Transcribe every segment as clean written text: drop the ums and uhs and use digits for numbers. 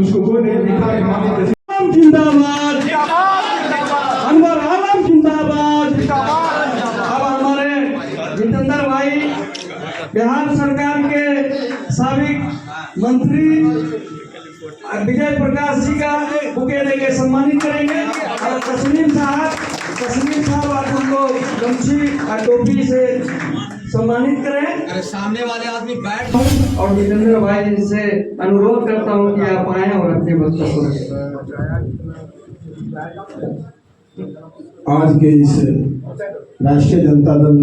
उसको कोई नहीं लिखा। जिंदाबाद, अनवर आलम जिंदाबाद। अब हमारे जितेंद्र भाई बिहार सरकार के साबिक मंत्री विजय प्रकाश जी का बुके देके सम्मानित करेंगे। और तस्लीम साहब आज हमको गमछी और टोपी से सम्मानित करें। अरे सामने वाले आदमी बैठ। और जितेंद्र भाई से अनुरोध करता हूं कि आप आए और अपने बच्चों को। आज के इस राष्ट्रीय जनता दल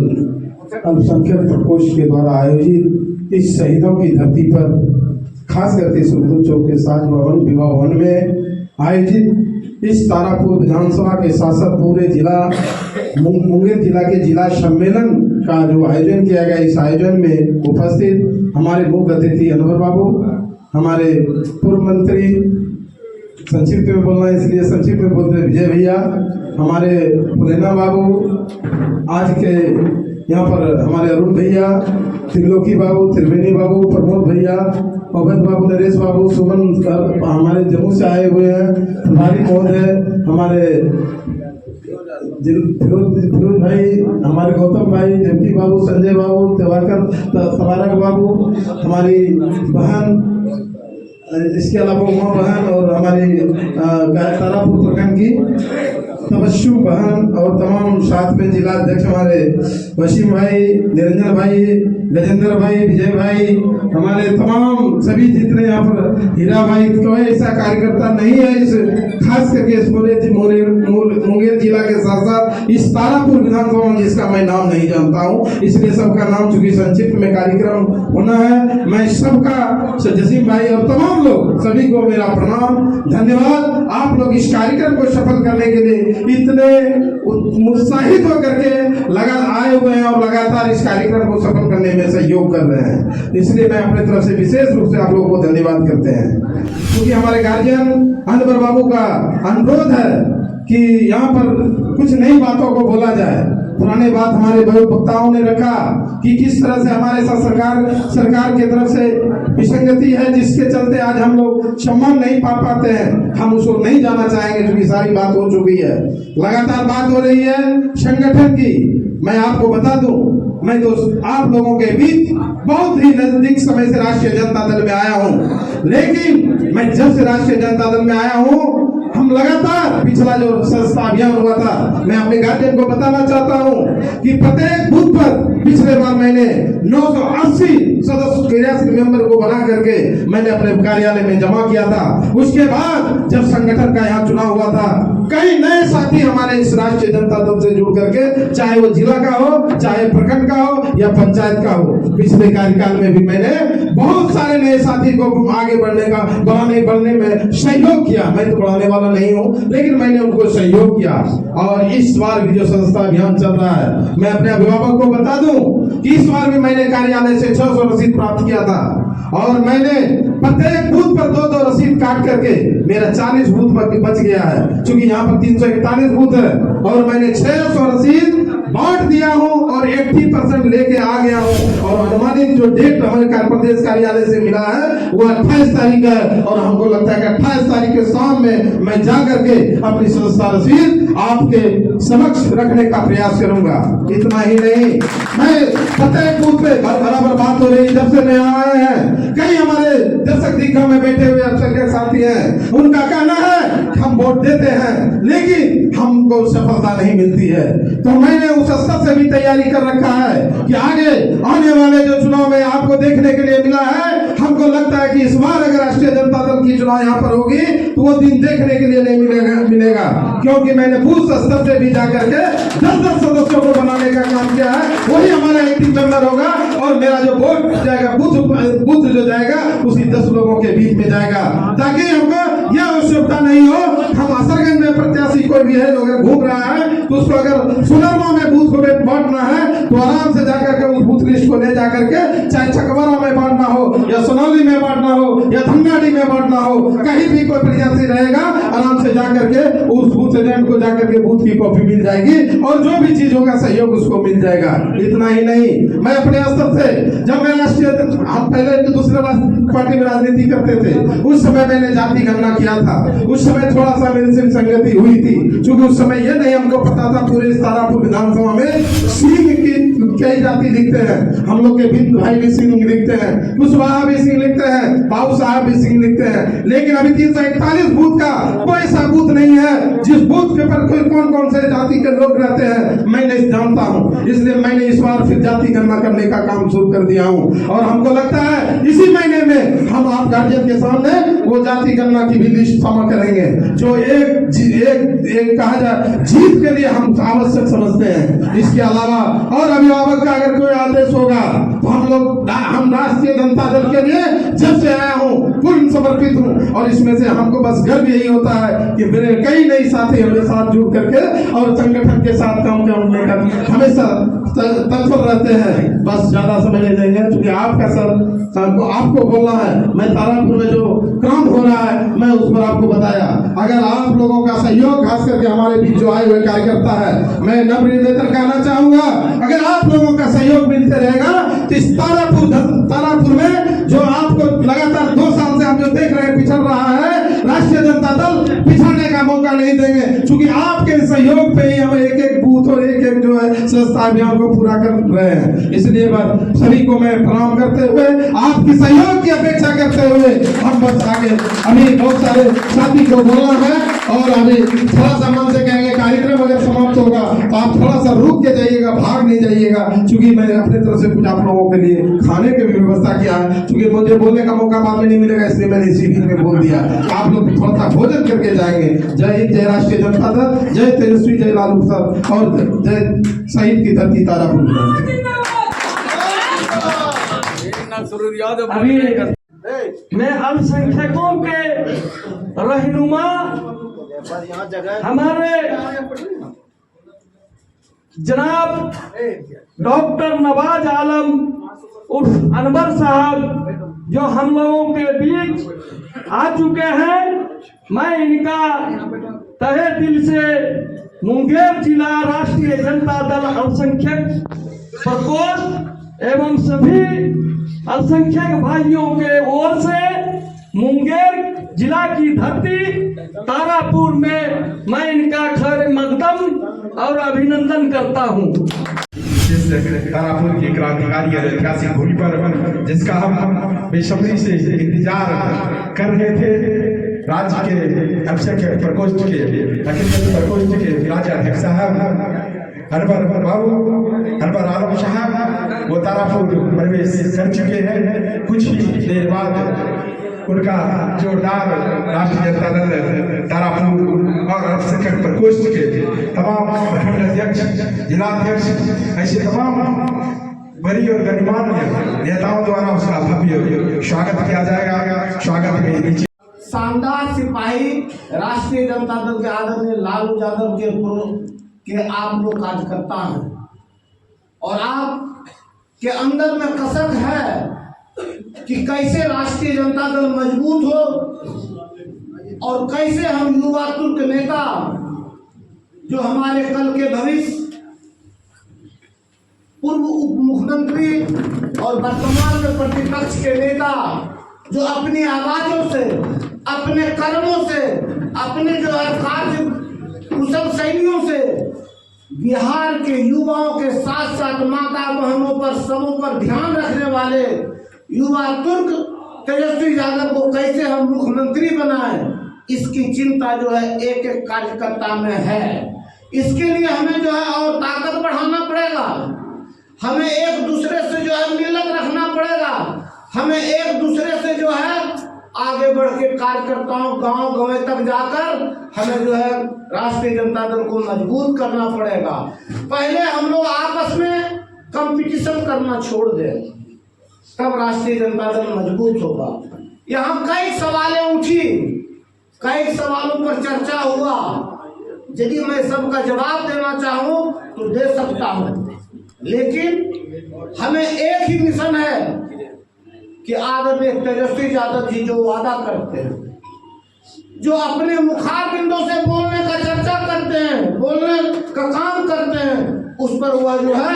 अल्पसंख्यक प्रकोष्ठ के द्वारा आयोजित इस शहीदों की धरती पर खास करके सुरदू चौक के साज भवन विवाह भवन में आयोजित इस तारापुर विधानसभा के शासक पूरे जिला मुंगेर जिला के जिला सम्मेलन का जो आयोजन किया गया, इस आयोजन में उपस्थित हमारे मुख्य अतिथि अनवर बाबू, हमारे पूर्व मंत्री, संक्षिप्त में बोलना इसलिए संक्षिप्त में बोलते विजय भैया, हमारे फुलेना बाबू, आज के यहाँ पर हमारे अरुण भैया, त्रिलोकी बाबू, त्रिवेणी बाबू, प्रमोद भैया, अवध बाबू, नरेश बाबू, सुमन हमारे जम्मू से आए हुए हैं, प्रभारी महोदय, हमारे फिरोज भाई, हमारे गौतम भाई, देवकी बाबू, संजय बाबू, तबारक बाबू, हमारी बहन, इसके अलावा उमा बहन और हमारी तारापुर प्रखंड की तबस्सुम बहन और तमाम साथ में जिला अध्यक्ष हमारे वसीम भाई, निरंजन भाई, गजेंद्र भाई, विजय भाई, हमारे तमाम सभी जितने यहाँ पर हीरा भाई, कोई ऐसा कार्यकर्ता नहीं है इस खास करके इस मुंगेर जिला के साथ साथ इस तारापुर विधानसभा में जिसका मैं नाम नहीं जानता हूँ, इसलिए सबका नाम चूंकि संक्षिप्त में कार्यक्रम होना है, मैं सबका जसीम भाई और तमाम लोग सभी को मेरा प्रणाम, धन्यवाद। आप लोग इस कार्यक्रम को सफल करने के लिए इतने उत्साहित होकर के आए हुए हैं और लगातार इस कार्यक्रम को सफल करने में सहयोग कर रहे हैं, इसलिए मैं अपनी तरफ से विशेष रूप से आप लोगों को धन्यवाद करते हैं। क्योंकि हमारे गार्जियन अनवर बाबू का अनुरोध है कि यहाँ पर कुछ नई बातों को बोला जाए। पुराने बात हमारे वक्ताओं ने रखा कि किस तरह से हमारे साथ सरकार की तरफ से विसंगति है, जिसके चलते आज हम लोग सम्मान नहीं पा पाते हैं। हम उसको नहीं जाना चाहेंगे क्योंकि सारी बात हो चुकी है, लगातार बात हो रही है संगठन की। मैं आपको बता दूं, मैं तो आप लोगों के बीच बहुत ही नजदीक समय से राष्ट्रीय जनता दल में आया हूं, लेकिन मैं जब से राष्ट्रीय जनता दल में आया हूं, हम लगातार पिछला जो संस्था अभियान हुआ था, मैं अपने गार्जियन को बताना चाहता हूं कि प्रत्येक बूथ पर पिछले बार मैंने 980 सदस्य क्रियाशील मेंबर को बना करके मैंने अपने कार्यालय में जमा किया था। उसके बाद जब संगठन का यहाँ चुनाव हुआ था, कई नए साथी हमारे इस राष्ट्रीय जनता दल से जुड़ करके, चाहे वो जिला का हो, चाहे प्रखंड का हो या पंचायत का हो, पिछले कार्यकाल में भी मैंने बहुत सारे नए साथी को आगे बढ़ने में सहयोग किया। मैं तो बढ़ाने वाला नहीं हूँ, लेकिन मैंने उनको सहयोग किया। और इस बार भी जो संस्था अभियान चल रहा है, मैं अपने अभिभावक को बता दूं कि इस बार भी मैंने कार्यालय से 600 रसीद प्राप्त किया था और मैंने प्रत्येक बूथ पर 2-2 रसीद काट करके मेरा 40 बूथ पर बच गया है, क्योंकि यहाँ पर 341 बूथ है और मैंने 600 रसीद बांट दिया हूँ और 80% लेके आ गया हूँ। और अनुमानित जो डेट हमारे प्रदेश कार्यालय से मिला है वो 28 तारीख है और हमको लगता है कि 28 तारीख के शाम में मैं जा करके अपनी संस्था रसीद आपके समक्ष रखने का प्रयास करूंगा। इतना ही नहीं, मैं प्रत्येक बूथ पे बराबर बात हो रही, जब से मैं आए हैं कई हमारे दर्शक दीर्घा में बैठे हुए अल्पसंख्यक साथी हैं, उनका कहना है हम वोट देते हैं लेकिन हमको सफलता नहीं मिलती है। तो मैंने उस स्तर से भी तैयारी कर रखा है कि आगे आने वाले जो चुनाव में आपको देखने के लिए मिला है, हमको लगता है कि इस बार अगर राष्ट्रीय जनता दल की चुनाव यहाँ पर होगी तो वो दिन देखने के लिए नहीं मिलेगा, क्योंकि मैंने बूथ स्तर से भी जाकर के 10-10 सदस्यों को बनाने का काम किया है। वही हमारा एक्टिव मेंबर होगा और मेरा जो वोट जाएगा बूथ जो जाएगा उसी 10 लोगों के बीच में जाएगा, ताकि हमको यह आवश्यकता नहीं हो हम असरगंज में प्रत्याशी कोई भी है जो अगर घूम रहा है तो उसको अगर सुनरमा में बूथ को बांटना है तो आराम से जाकर के उस बूथ लिस्ट को ले जाकर के, चाहे चकवारा में बांटना हो या सोनौली में बांटना हो या धनगाड़ी में बांटना हो, कहीं भी कोई प्रत्याशी रहेगा आराम से जाकर के उस बूथ एजेंट को जाकर के बूथ की कॉपी मिल जाएगी और जो भी चीज होगा सहयोग उसको मिल जाएगा। इतना ही नहीं, मैं अपने स्तर से जब मैं राष्ट्रीय, हम पहले दूसरे पार्टी में राजनीति करते थे, उस समय मैंने जाति गणना किया था। उस समय थोड़ा सा मेरे से संगति हुई थी, क्योंकि उस समय ये नहीं हमको पता था पूरे तारापुर विधानसभा में सिंह की कई जाति लिखते हैं। हम लोग के बिंद भाई भी सिंह लिखते हैं, कुशवाहा भी सिंह लिखते हैं, बाबू साहब भी सिंह लिखते हैं, लेकिन अभी 341 बूथ का कोई सा बूथ नहीं है जिस बूथ के पर कोई कौन कौन से जाति के लोग रहते हैं मैं नहीं जानता हूँ। इसलिए मैंने इस बार फिर जाति गणना करने का काम शुरू कर दिया हूँ और हमको लगता है इसी महीने में हम आप गार्जियन के सामने वो जाति गणना की भी लिस्ट जमा करेंगे, जो एक कहा जाए जीत के लिए हम आवश्यक समझते हैं। इसके अलावा और अभिभावक का अगर कोई आदेश होगा तो हम राष्ट्रीय जनता दल के लिए जब से आया हूँ पूर्ण समर्पित हूँ और इसमें से हमको बस गर्व यही होता है कि मेरे कई नए साथी हमें साथ जुड़ करके और संगठन के साथ काम करने का हमेशा तत्पर रहते हैं। बस ज्यादा समय नहीं देंगे क्योंकि आपका सर आपको बोलना है। मैं तारापुर में जो काम हो रहा है मैं उस पर आपको बताया, अगर आप लोगों का सहयोग खास करके हमारे बीच जो आए हुए कार्यकर्ता है, मैं नम्र निवेदन करना चाहूंगा, अगर आप लोगों का सहयोग मिलते रहेगा तो इस तारापुर में जो आपको लगातार 2 साल से हम जो देख रहे हैं पिछड़ रहा है, राष्ट्रीय जनता दल पिछड़ने का मौका नहीं देंगे, क्योंकि आपके सहयोग पे ही हम एक बूथ और एक जो है संस्था अभियान को पूरा कर रहे हैं। इसलिए सभी को मैं प्रणाम करते हुए आपकी सहयोग की अपेक्षा करते हुए हम बस आगे अभी बहुत सारे साथी को बोलना है और अभी थोड़ा सा मन से कहेंगे कार्यक्रम अगर समाप्त होगा तो आप थोड़ा सा रुक के जाइएगा, भाग नहीं जाइएगा, क्योंकि मैंने अपनी तरफ से कुछ आप लोगों के लिए खाने की भी व्यवस्था किया है। क्योंकि मुझे बोलने का मौका बाद में नहीं मिलेगा, इसलिए मैंने इसी बीच में बोल दिया। आप लोग थोड़ा सा भोजन करके जाएंगे। जय हिंद, जय राष्ट्रीय जनता दल, जय तेजस्वी, जय लालू सर और जय शहीद की धरती तारापुर। अभी मैं अल्पसंख्यकों के रहनुमा हमारे जनाब डॉक्टर नवाज आलम उर्फ अनवर साहब जो हम लोगों के बीच आ चुके हैं, मैं इनका तहे दिल से मुंगेर जिला राष्ट्रीय जनता दल अल्पसंख्यक प्रकोष्ठ एवं सभी अल्पसंख्यक भाइयों के ओर से मुंगेर जिला की धरती तारापुर में मैं इनका खैर मकदम और अभिनंदन करता हूँ। जिस तारापुर की क्रांतिकारी और ऐतिहासिक भूमि पर जिसका हम बेसब्री से इंतजार कर रहे थे, राज्य के अल्पसंख्यक प्रकोष्ठ के अखिल प्रकोष्ठ के राज्याध्यक्ष साहब अनवर आलम साहब वो तारापुर प्रवेश कर चुके हैं। कुछ ही देर बाद उनका जोरदार राष्ट्रीय जनता दल तारापुर और अल्पसंख्यक प्रकोष्ठ के तमाम प्रखंड अध्यक्ष, जिलाध्यक्ष, ऐसे तमाम बड़ी और गणमान्य नेताओं द्वारा उसका भव्य स्वागत किया जाएगा। स्वागत में नीचे शानदार सिपाही राष्ट्रीय जनता दल के आदरणीय लालू यादव के आप लोग कार्यकर्ता हैं और आप के अंदर में कसक है कि कैसे राष्ट्रीय जनता दल मजबूत हो और कैसे हम युवा तुर्क नेता जो हमारे कल के भविष्य पूर्व उप मुख्यमंत्री और वर्तमान में प्रतिपक्ष के नेता जो अपनी आवाजों से, अपने कर्मों से, अपने जो है कार्य कुशल शैलियों से बिहार के युवाओं के साथ साथ माता बहनों पर, सबों पर ध्यान रखने वाले युवा तुर्क तेजस्वी यादव को कैसे हम मुख्यमंत्री बनाएं, इसकी चिंता जो है एक एक कार्यकर्ता में है। इसके लिए हमें जो है और ताकत बढ़ाना पड़ेगा, हमें एक दूसरे से जो है मिलत रखना पड़ेगा, हमें एक दूसरे से जो है आगे बढ़ के कार्यकर्ताओं गांव तक जाकर हमें जो है राष्ट्रीय जनता दल को मजबूत करना पड़ेगा। पहले हम लोग आपस में कंपटीशन करना छोड़ दें, तब राष्ट्रीय जनता दल मजबूत होगा। यहाँ कई सवालें उठी कई सवालों पर चर्चा हुआ। यदि मैं सबका जवाब देना चाहूं तो दे सकता हूं, लेकिन हमें एक ही मिशन है कि आदरणीय तेजस्वी यादव जी जो वादा करते हैं, जो अपने मुखारबिंदों से बोलने का चर्चा करते हैं, बोलने का काम करते हैं, उस पर वह जो है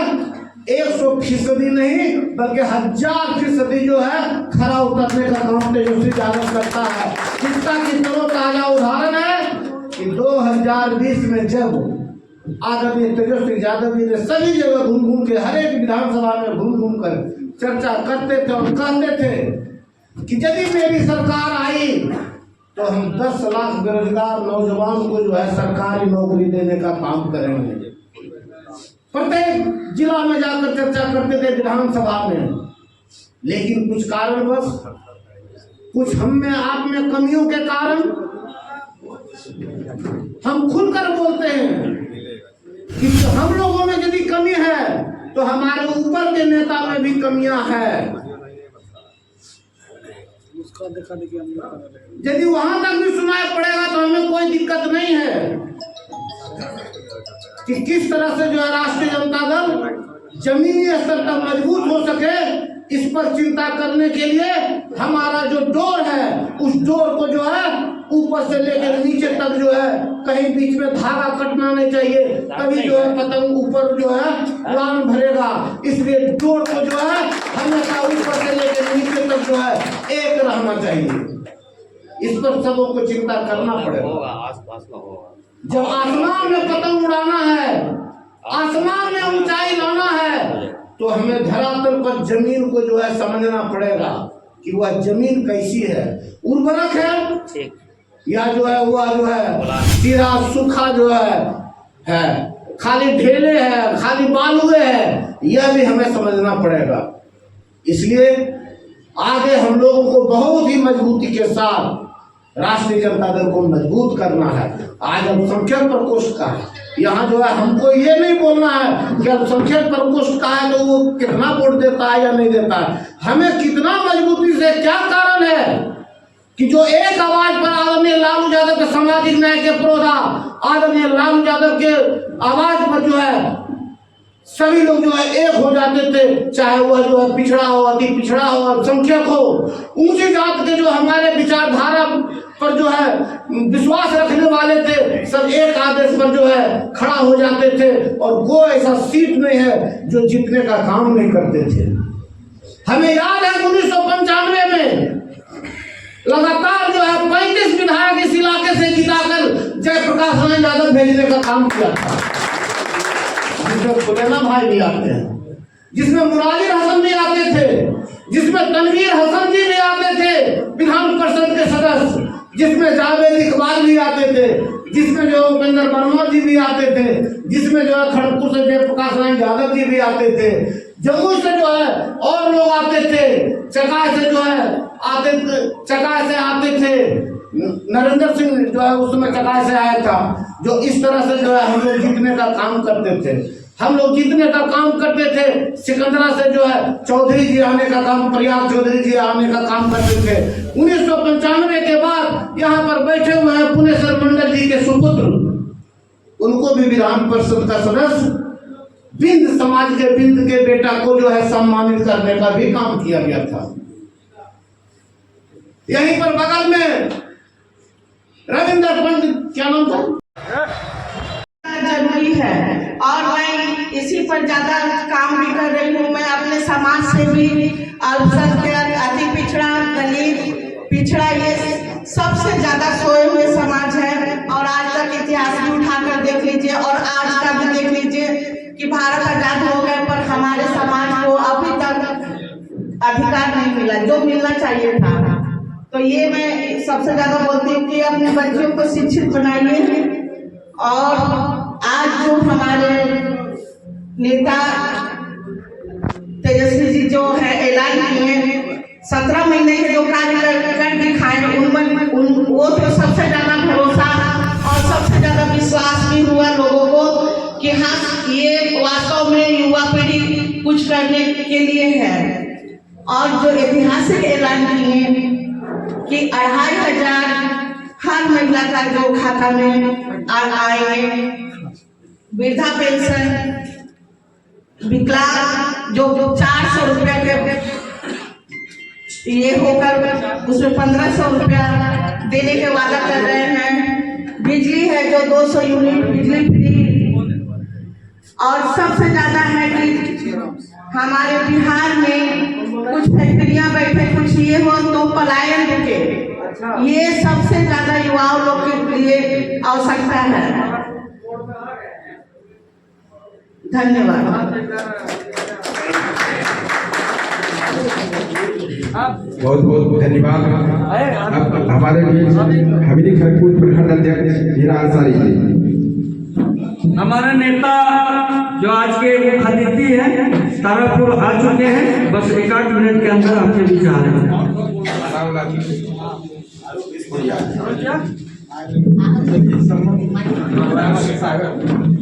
100% नहीं बल्कि 1000% जो है खरा उतरने का काम तेजस्वी यादव करता है। जिसका कि ताजा उदाहरण है कि 2020 में जब आदरणीय तेजस्वी यादव जी ने सभी जगह घूम घूम के हर एक विधानसभा में घूम घूम कर चर्चा करते थे और कहते थे कि यदि मेरी सरकार आई तो हम 10 लाख बेरोजगार नौजवान को जो है सरकारी नौकरी देने का काम करेंगे। प्रत्येक जिला में जाकर चर्चा करते थे विधानसभा में। लेकिन कुछ कारणवश, कुछ हम में आप में कमियों के कारण हम खुलकर बोलते हैं कि हम लोगों में यदि कमी है तो हमारे ऊपर के नेता में भी कमियां हैं। यदि वहां तक भी सुनाई पड़ेगा तो हमें कोई दिक्कत नहीं है कि किस तरह से जो है राष्ट्रीय जनता दल जमीनी स्तर तक मजबूत हो सके। इस पर चिंता करने के लिए हमारा जो डोर है, उस डोर को जो है ऊपर से लेकर नीचे तक जो है कहीं बीच में धागा कटना नहीं चाहिए, तभी जो है पतंग ऊपर जो है उड़ान भरेगा। इसलिए डोर को जो है हमेशा ऊपर से लेकर नीचे तक जो है एक रहना चाहिए। इस पर सबों को चिंता करना पड़ेगा। जब आसमान में पतंग उड़ाना है, आसमान में ऊंचाई लाना है, तो हमें धरातल पर जमीन को जो है समझना पड़ेगा कि वह जमीन कैसी है, उर्वरक है या जो है वह जो है सीधा सूखा जो है खाली ढेले है, खाली बालुए है, यह भी हमें समझना पड़ेगा। इसलिए आगे हम लोगों को बहुत ही मजबूती के साथ राष्ट्रीय जनता दल को मजबूत करना है। आज अल्पसंख्यक प्रकोष्ठ का है, यहाँ जो है हमको ये नहीं बोलना है कि अल्पसंख्यक प्रकोष्ठ का है तो वो कितना वोट देता है या नहीं देता है। हमें कितना मजबूती से, क्या कारण है कि जो एक आवाज पर आदरणीय लालू यादव के सामाजिक न्याय के प्रोधा, आदरणीय लालू यादव के आवाज पर जो है सभी लोग जो है एक हो जाते थे, चाहे वह जो है पिछड़ा हो, अति पिछड़ा हो, अल्पसंख्यक हो, ऊंची जात के जो हमारे विचारधारा पर जो है विश्वास रखने वाले थे, सब एक आदेश पर जो है खड़ा हो जाते थे। और वो ऐसा सीट नहीं है जो जीतने का काम नहीं करते थे। हमें याद है 1995 में लगातार जो है 35 विधायक इस इलाके से जिताकर जयप्रकाश नारायण यादव भेजने का काम किया था, जिसमें खुलेना भाई भी आते हैं, जिसमें मुरालिर हसन भी आते थे, जिसमें तनवीर हसन जी भी आते थे विधान परिषद के सदस्य, जिसमें जावेद इकबाल भी आते थे, जिसमें जो उपेंद्र वर्मा जी भी आते थे, जिसमें जो है खड़गपुर से जयप्रकाश नारायण यादव जी भी आते थे, जम्मू से जो है और लोग आते थे, चकाय से जो है चकाय से आते थे, नरेंद्र सिंह जो है उस समय चकाय से आया था। जो इस तरह से जो है हम लोग जीतने का काम करते थे, हम लोग जीतने का काम करते थे। सिकंदरा से जो है चौधरी जी आने का काम, प्रयाग चौधरी जी आने का काम करते थे। 1995 के बाद यहाँ पर बैठे हुए हैं पुनेश्वर मंडल जी के सुपुत्र, उनको भी विधान परिषद का सदस्य बिंद समाज के बिंद के बेटा को जो है सम्मानित करने का भी काम किया गया था। यहीं पर बगल में रविंद्र पंडित, क्या नाम था, जरूरी है और मैं इसी पर ज्यादा काम भी कर रही हूँ। मैं अपने समाज से भी अल्पसंख्यक, अति पिछड़ा, दलित, पिछड़ा, ये सबसे ज्यादा सोए हुए समाज है। और आज तक इतिहास भी उठाकर देख लीजिए और आज का भी देख लीजिए कि भारत आजाद हो गए पर हमारे समाज को अभी तक अधिकार नहीं मिला जो मिलना चाहिए था। तो ये मैं सबसे ज्यादा बोलती हूँ कि अपने बच्चों को शिक्षित बनाइए। और आज जो हमारे नेता तेजस्वी जी जो है ऐलान किए 17 महीने के जो कार्य कर दिखाए, उनमें वो तो सबसे ज्यादा भरोसा और सबसे ज्यादा विश्वास भी हुआ लोगों को कि हाँ ये वास्तव में युवा पीढ़ी कुछ करने के लिए है। और जो ऐतिहासिक ऐलान किए कि 2500 हर महिला का जो खाता में आएंगे, वृद्धा पेंशन, विकलांग जो 400 रुपया के ये होकर उसमें 1500 रुपया देने के वादा कर रहे हैं। बिजली है जो 200 यूनिट बिजली फ्री, और सबसे ज्यादा है कि हमारे बिहार में कुछ फैक्ट्रियां बैठे, कुछ ये हो तो पलायन रुके। ये सबसे ज्यादा युवाओं लोग के लिए आवश्यकता है। धन्यवाद। बहुत बहुत धन्यवाद। अब हमारे बीच हवेली खड़गपुर प्रखंड अध्यक्ष हीरा अंसारी जी। हमारे नेता जो आज के मुख्य अतिथि हैं तारापुर आ चुके हैं, बस 1-8 मिनट के अंदर आपके विचार हैं।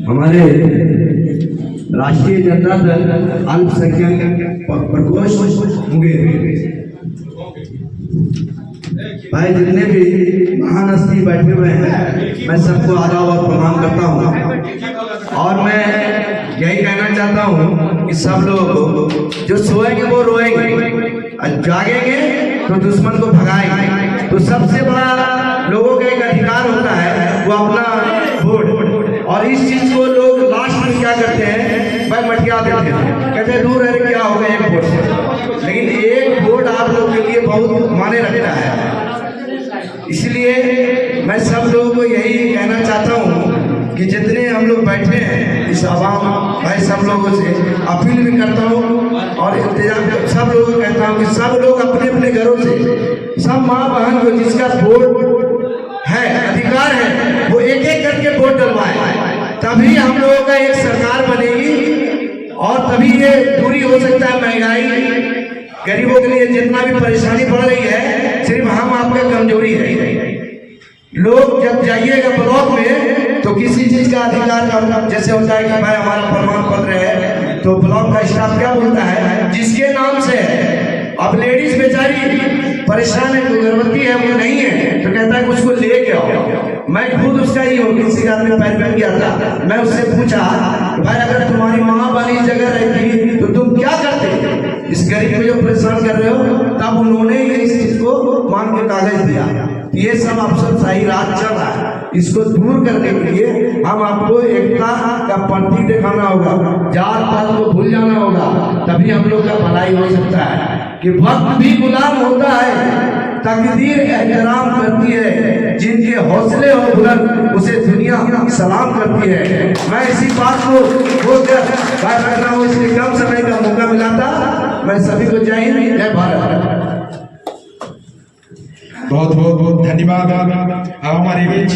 हमारे राष्ट्रीय जनता दल अल्पसंख्यक प्रकोष्ठ मुंगेर भाई जितने भी महान हस्ती बैठे हुए हैं, मैं सबको आदाब और प्रणाम करता हूँ। और मैं यही कहना चाहता हूँ कि सब लोग जो सोएंगे वो रोएंगे, और जागेंगे तो दुश्मन को भगाएंगे। तो सबसे बड़ा लोगों का एक अधिकार होता है वो अपना वोट, और इस चीज को लोग लास्ट में क्या करते हैं, भाई मटिया देते हैं, कहते हैं दूर है क्या होगा एक वोट से। लेकिन एक वोट आप लोग के लिए बहुत मायने रखता है। इसलिए मैं सब लोगों को यही कहना चाहता हूँ कि जितने हम लोग बैठे हैं इस आवाम भाई सब लोगों से अपील भी करता हूँ और इंतजाम सब लोगों को कहता हूँ कि सब लोग अपने अपने घरों से सब माँ बहन को जिसका वोट है अधिकार है वो एक एक करके वोट डलवाए, तभी हम लोगों का एक सरकार बनेगी और तभी ये पूरी हो सकता है। महंगाई गरीबों के लिए जितना भी परेशानी बढ़ रही है सिर्फ हम आपका कमजोरी है। लोग जब जाइएगा ब्लॉक में तो किसी चीज का अधिकार का जैसे होता है कि भाई हमारा प्रमाण पत्र है तो ब्लॉक का स्टाफ क्या बोलता है जिसके नाम से है। अब लेडीज बेचारी परेशान है, कोई गर्भवती है वो नहीं है तो कहता है कि उसको लेके आओ। मैं खुद उसका ही हूँ, किसी का में पैर में गया था, मैं उससे पूछा भाई अगर तुम्हारी माँ वाली जगह रहती तो तुम क्या करते इस गरीब को जो परेशान कर रहे हो। तब उन्होंने इस चीज को मांग के कागज दिया। ये सब अफसरशाही राज चल रहा है, इसको दूर करने के लिए हम आपको एकता का प्रतीक दिखाना होगा, जात पात को भूल जाना होगा, तभी हम लोग का भलाई हो सकता है। कि वक्त भी गुलाम होता है, तकदीर एहतराम करती है, जिनके हौसले हो बुलंद उसे दुनिया सलाम करती है। मैं इसी बात को बोलकर बात कर रहा हूँ, इसलिए कम समय का मौका मिला था। मैं सभी को जय हिंद जय भारत। बहुत बहुत धन्यवाद। हमारे बीच